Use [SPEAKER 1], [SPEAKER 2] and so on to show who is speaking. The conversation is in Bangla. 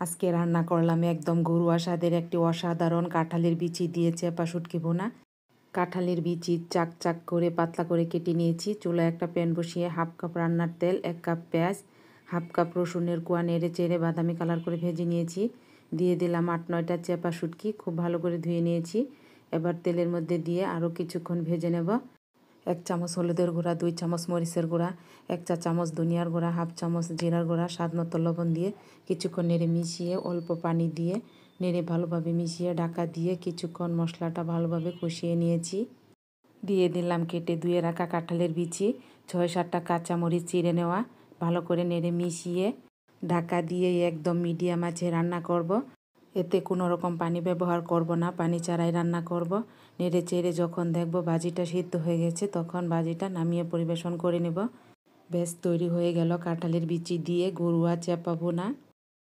[SPEAKER 1] আজকে রান্না করলাম একদম ঘরোয়া স্বাদের একটি অসাধারণ কাঁঠালের বিচি দিয়ে চেপা শুটকি ভুনা। কাঁঠালের বিচি চাক চাক করে পাতলা করে কেটে নিয়েছি। চুলায় একটা প্যান বসিয়ে 1/2 কাপ রান্নার তেল, 1 কাপ পেঁয়াজ, 1/2 কাপ রসুনের কোয়া নেড়ে চেড়ে বাদামি কালার করে ভেজে নিয়েছি। দিয়ে দিলাম 8-9টা চেপা শুটকি, খুব ভালো করে ধুয়ে নিয়েছি। এবার তেলের মধ্যে দিয়ে আরও কিছুক্ষণ ভেজে নেব। 1 চামচ হলুদের গুঁড়া, 2 চামচ মরিচের গুঁড়া, 1 চা চামচ ধনিয়ার গুঁড়া, 1/2 চামচ জিরার গুঁড়া, স্বাদ মতো লবণ দিয়ে কিছুক্ষণ নেড়ে মিশিয়ে অল্প পানি দিয়ে নেড়ে ভালোভাবে মিশিয়ে ঢাকা দিয়ে কিছুক্ষণ মশলাটা ভালোভাবে কষিয়ে নিয়েছি। দিয়ে দিলাম কেটে ধুয়ে রাখা কাঁঠালের বিচি, 6-7টা কাঁচামরিচ চিড়ে নেওয়া, ভালো করে নেড়ে মিশিয়ে ঢাকা দিয়ে একদম মিডিয়াম আঁচে রান্না করব। এতে কোনো রকম পানি ব্যবহার করব না, পানি ছাড়াই রান্না করব। নেড়ে চেড়ে যখন দেখব ভাজিটা সিদ্ধ হয়ে গেছে তখন ভাজিটা নামিয়ে পরিবেশন করে নেব। বেশ তৈরি হয়ে গেল কাঁঠালের বিচি দিয়ে ঘরোয়া চেপা ভুনা।